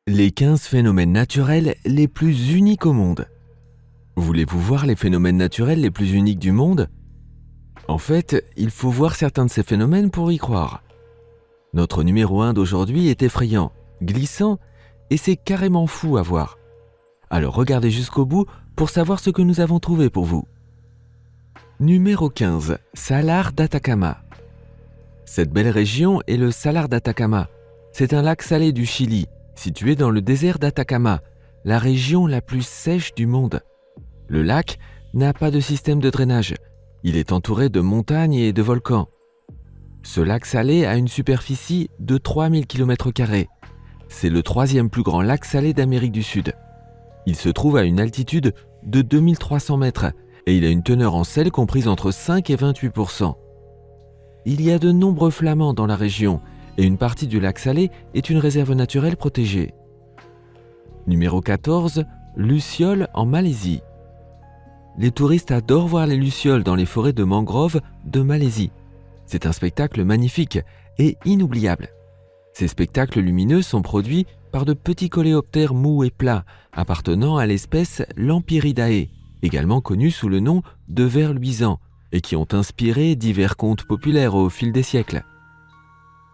Les 15 phénomènes naturels les plus uniques au monde. Voulez-vous voir les phénomènes naturels les plus uniques du monde? En fait, il faut voir certains de ces phénomènes pour y croire. Notre numéro 1 d'aujourd'hui est effrayant, glissant, et c'est carrément fou à voir. Alors regardez jusqu'au bout pour savoir ce que nous avons trouvé pour vous. Numéro 15. Salar d'Atacama. Cette belle région est le Salar d'Atacama. C'est un lac salé du Chili, situé dans le désert d'Atacama, la région la plus sèche du monde. Le lac n'a pas de système de drainage. Il est entouré de montagnes et de volcans. Ce lac salé a une superficie de 3000 km². C'est le troisième plus grand lac salé d'Amérique du Sud. Il se trouve à une altitude de 2300 mètres et il a une teneur en sel comprise entre 5 et 28%. Il y a de nombreux flamants dans la région et une partie du lac salé est une réserve naturelle protégée. Numéro 14. Lucioles en Malaisie. Les touristes adorent voir les lucioles dans les forêts de mangroves de Malaisie. C'est un spectacle magnifique et inoubliable. Ces spectacles lumineux sont produits par de petits coléoptères mous et plats appartenant à l'espèce Lampyridae, également connue sous le nom de vers luisant, et qui ont inspiré divers contes populaires au fil des siècles.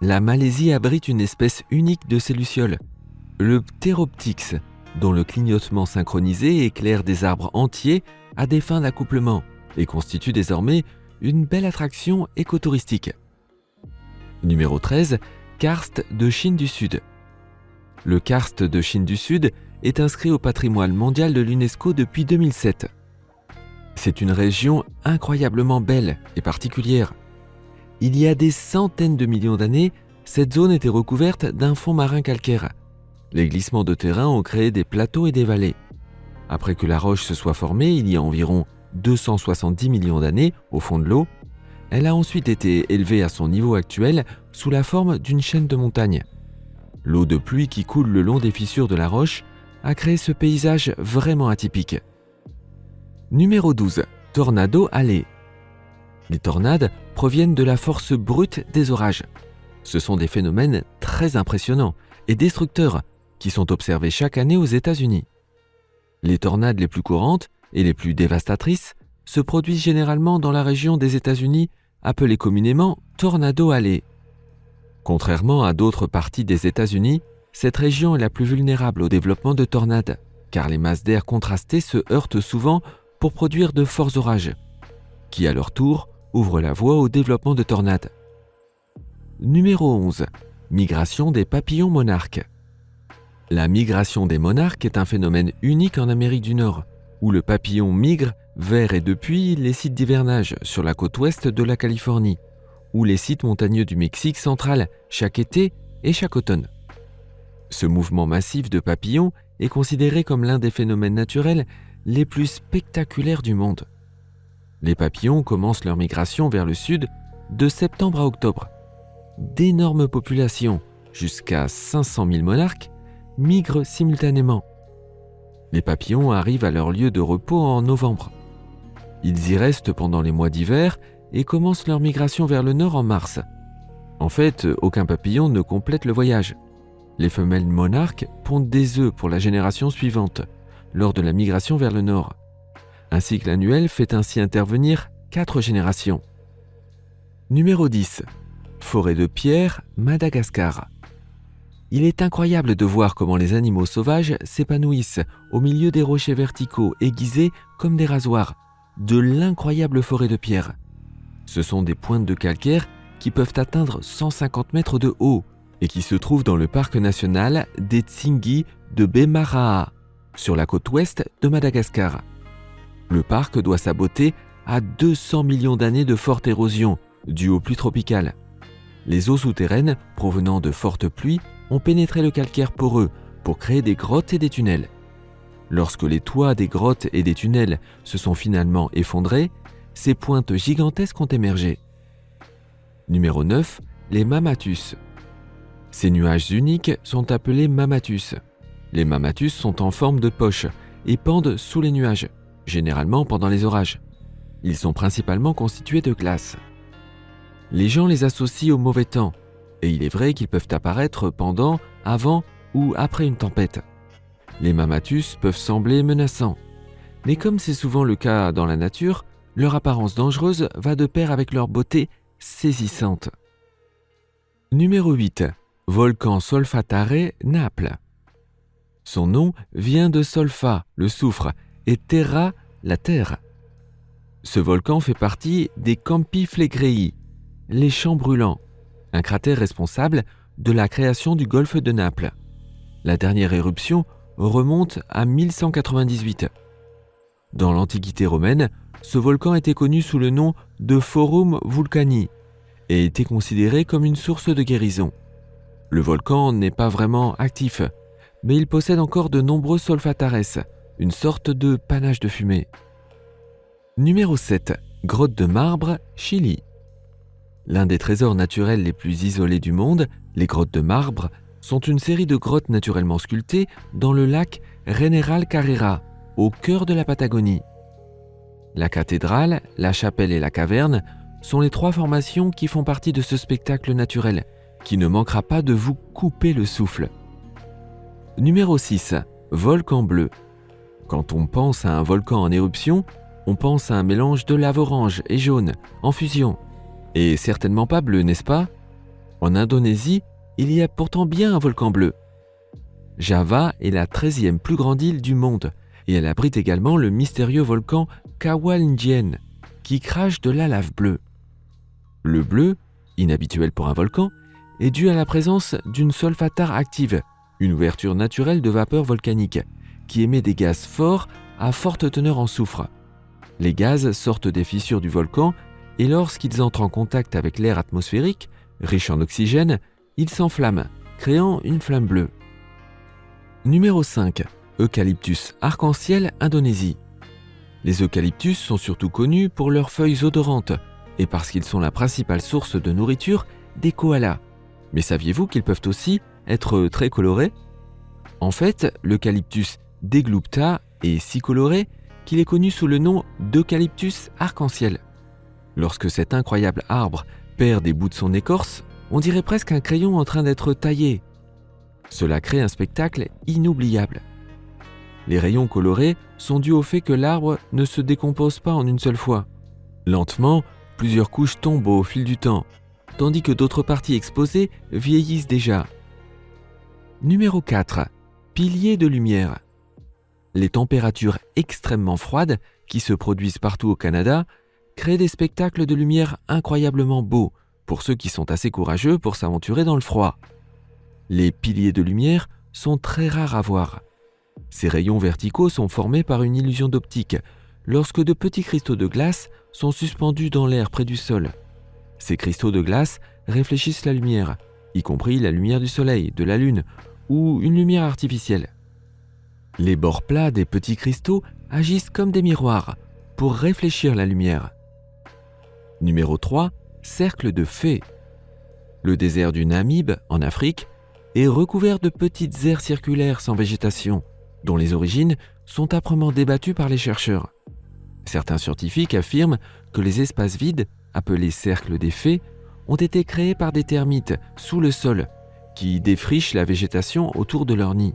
La Malaisie abrite une espèce unique de ces lucioles, le Pteroptyx, dont le clignotement synchronisé éclaire des arbres entiers à des fins d'accouplement et constitue désormais une belle attraction écotouristique. Numéro 13. Karst de Chine du Sud. Le karst de Chine du Sud est inscrit au patrimoine mondial de l'UNESCO depuis 2007. C'est une région incroyablement belle et particulière. Il y a des centaines de millions d'années, cette zone était recouverte d'un fond marin calcaire. Les glissements de terrain ont créé des plateaux et des vallées. Après que la roche se soit formée il y a environ 270 millions d'années au fond de l'eau, elle a ensuite été élevée à son niveau actuel sous la forme d'une chaîne de montagnes. L'eau de pluie qui coule le long des fissures de la roche a créé ce paysage vraiment atypique. Numéro 12. Tornado Alley. Les tornades proviennent de la force brute des orages. Ce sont des phénomènes très impressionnants et destructeurs qui sont observés chaque année aux États-Unis. Les tornades les plus courantes et les plus dévastatrices se produisent généralement dans la région des États-Unis appelée communément Tornado Alley. Contrairement à d'autres parties des États-Unis, cette région est la plus vulnérable au développement de tornades, car les masses d'air contrastées se heurtent souvent pour produire de forts orages, qui à leur tour ouvrent la voie au développement de tornades. Numéro 11. Migration des papillons monarques. La migration des monarques est un phénomène unique en Amérique du Nord, où le papillon migre vers et depuis les sites d'hivernage sur la côte ouest de la Californie, ou les sites montagneux du Mexique central chaque été et chaque automne. Ce mouvement massif de papillons est considéré comme l'un des phénomènes naturels les plus spectaculaires du monde. Les papillons commencent leur migration vers le sud de septembre à octobre. D'énormes populations, jusqu'à 500 000 monarques, migrent simultanément. Les papillons arrivent à leur lieu de repos en novembre. Ils y restent pendant les mois d'hiver et commencent leur migration vers le nord en mars. En fait, aucun papillon ne complète le voyage. Les femelles monarques pondent des œufs pour la génération suivante, lors de la migration vers le nord. Un cycle annuel fait ainsi intervenir 4 générations. Numéro 10. Forêt de pierre, Madagascar. Il est incroyable de voir comment les animaux sauvages s'épanouissent au milieu des rochers verticaux aiguisés comme des rasoirs, de l'incroyable forêt de pierre. Ce sont des pointes de calcaire qui peuvent atteindre 150 mètres de haut et qui se trouvent dans le parc national des Tsingy de Bemaraha, sur la côte ouest de Madagascar. Le parc doit sa beauté à 200 millions d'années de forte érosion, due aux pluies tropicales. Les eaux souterraines, provenant de fortes pluies, ont pénétré le calcaire poreux pour créer des grottes et des tunnels. Lorsque les toits des grottes et des tunnels se sont finalement effondrés, ces pointes gigantesques ont émergé. Numéro 9. Les Mammatus. Ces nuages uniques sont appelés Mammatus. Les Mammatus sont en forme de poche et pendent sous les nuages, généralement pendant les orages. Ils sont principalement constitués de glace. Les gens les associent au mauvais temps, et il est vrai qu'ils peuvent apparaître pendant, avant ou après une tempête. Les mammatus peuvent sembler menaçants, mais comme c'est souvent le cas dans la nature, leur apparence dangereuse va de pair avec leur beauté saisissante. Numéro 8. Volcan Solfatare, Naples. Son nom vient de solfa, le soufre, et terra, la terre. Ce volcan fait partie des Campi Flegrei, les champs brûlants, un cratère responsable de la création du golfe de Naples. La dernière éruption remonte à 1198. Dans l'Antiquité romaine, ce volcan était connu sous le nom de Forum Vulcani et était considéré comme une source de guérison. Le volcan n'est pas vraiment actif, mais il possède encore de nombreux solfatares, une sorte de panache de fumée. Numéro 7. Grotte de marbre, Chili. L'un des trésors naturels les plus isolés du monde, les grottes de marbre, sont une série de grottes naturellement sculptées dans le lac General Carrera, au cœur de la Patagonie. La cathédrale, la chapelle et la caverne sont les 3 formations qui font partie de ce spectacle naturel, qui ne manquera pas de vous couper le souffle. Numéro 6. Volcan bleu. Quand on pense à un volcan en éruption, on pense à un mélange de lave orange et jaune, en fusion. Et certainement pas bleu, n'est-ce pas? En Indonésie, il y a pourtant bien un volcan bleu. Java est la 13e plus grande île du monde, et elle abrite également le mystérieux volcan Kawalindjian, qui crache de la lave bleue. Le bleu, inhabituel pour un volcan, est dû à la présence d'une solfatare active, une ouverture naturelle de vapeur volcanique, qui émet des gaz forts à forte teneur en soufre. Les gaz sortent des fissures du volcan et lorsqu'ils entrent en contact avec l'air atmosphérique, riche en oxygène, ils s'enflamment, créant une flamme bleue. Numéro 5. Eucalyptus arc-en-ciel, Indonésie. Les eucalyptus sont surtout connus pour leurs feuilles odorantes et parce qu'ils sont la principale source de nourriture des koalas. Mais saviez-vous qu'ils peuvent aussi être très colorés? En fait, l'eucalyptus deglupta est si coloré qu'il est connu sous le nom d'eucalyptus arc-en-ciel. Lorsque cet incroyable arbre perd des bouts de son écorce, on dirait presque un crayon en train d'être taillé. Cela crée un spectacle inoubliable. Les rayons colorés sont dus au fait que l'arbre ne se décompose pas en une seule fois. Lentement, plusieurs couches tombent au fil du temps, tandis que d'autres parties exposées vieillissent déjà. Numéro 4. Piliers de lumière. Les températures extrêmement froides qui se produisent partout au Canada créent des spectacles de lumière incroyablement beaux pour ceux qui sont assez courageux pour s'aventurer dans le froid. Les piliers de lumière sont très rares à voir. Ces rayons verticaux sont formés par une illusion d'optique lorsque de petits cristaux de glace sont suspendus dans l'air près du sol. Ces cristaux de glace réfléchissent la lumière, y compris la lumière du soleil, de la lune ou une lumière artificielle. Les bords plats des petits cristaux agissent comme des miroirs pour réfléchir la lumière. Numéro 3. Cercle de fées. Le désert du Namib, en Afrique, est recouvert de petites aires circulaires sans végétation, dont les origines sont âprement débattues par les chercheurs. Certains scientifiques affirment que les espaces vides, appelés cercles des fées, ont été créés par des termites sous le sol, qui défrichent la végétation autour de leur nid.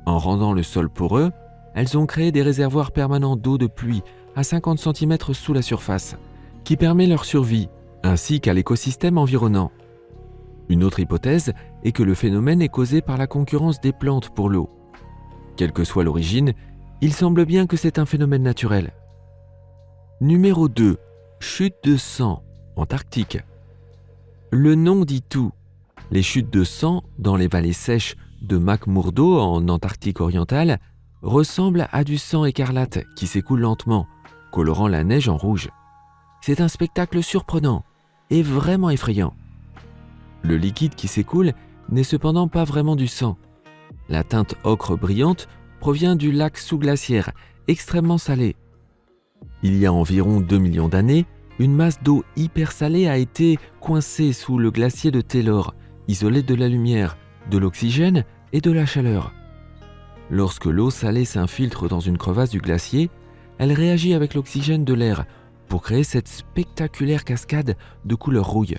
En rendant le sol poreux, elles ont créé des réservoirs permanents d'eau de pluie à 50 cm sous la surface, qui permet leur survie, ainsi qu'à l'écosystème environnant. Une autre hypothèse est que le phénomène est causé par la concurrence des plantes pour l'eau. Quelle que soit l'origine, il semble bien que c'est un phénomène naturel. Numéro 2. Chute de sang, Antarctique. Le nom dit tout. Les chutes de sang dans les vallées sèches de McMurdo en Antarctique orientale ressemblent à du sang écarlate qui s'écoule lentement, colorant la neige en rouge. C'est un spectacle surprenant et vraiment effrayant. Le liquide qui s'écoule n'est cependant pas vraiment du sang. La teinte ocre brillante provient du lac sous-glaciaire, extrêmement salé. Il y a environ 2 millions d'années, une masse d'eau hyper salée a été coincée sous le glacier de Taylor, isolée de la lumière, de l'oxygène et de la chaleur. Lorsque l'eau salée s'infiltre dans une crevasse du glacier, elle réagit avec l'oxygène de l'air pour créer cette spectaculaire cascade de couleur rouille.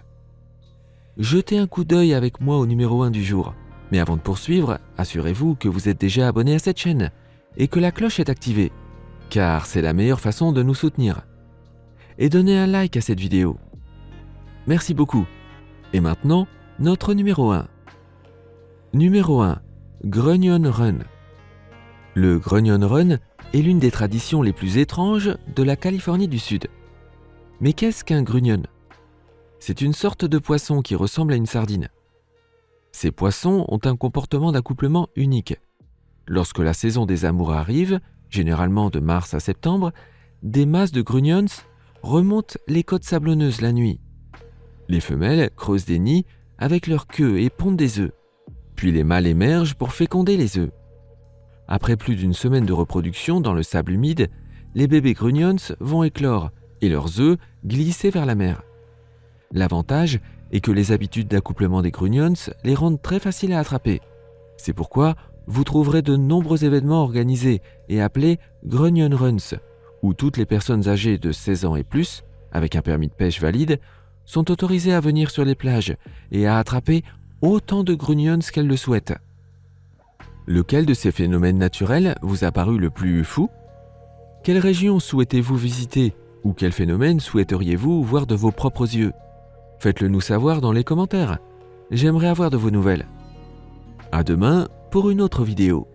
Jetez un coup d'œil avec moi au numéro 1 du jour. Mais avant de poursuivre, assurez-vous que vous êtes déjà abonné à cette chaîne et que la cloche est activée, car c'est la meilleure façon de nous soutenir. Et donnez un like à cette vidéo. Merci beaucoup. Et maintenant, notre numéro 1. Numéro 1. Grunion Run. Le Grunion Run est l'une des traditions les plus étranges de la Californie du Sud. Mais qu'est-ce qu'un grunion? C'est une sorte de poisson qui ressemble à une sardine. Ces poissons ont un comportement d'accouplement unique. Lorsque la saison des amours arrive, généralement de mars à septembre, des masses de grunions remontent les côtes sablonneuses la nuit. Les femelles creusent des nids avec leur queue et pondent des œufs. Puis les mâles émergent pour féconder les œufs. Après plus d'une semaine de reproduction dans le sable humide, les bébés grunions vont éclore et leurs œufs glisser vers la mer. L'avantage est que les habitudes d'accouplement des grunions les rendent très faciles à attraper. C'est pourquoi vous trouverez de nombreux événements organisés et appelés Grunion Runs, où toutes les personnes âgées de 16 ans et plus, avec un permis de pêche valide, sont autorisées à venir sur les plages et à attraper autant de grunions qu'elles le souhaitent. Lequel de ces phénomènes naturels vous a paru le plus fou? Quelle région souhaitez-vous visiter ou quel phénomène souhaiteriez-vous voir de vos propres yeux? Faites-le nous savoir dans les commentaires. J'aimerais avoir de vos nouvelles. À demain pour une autre vidéo.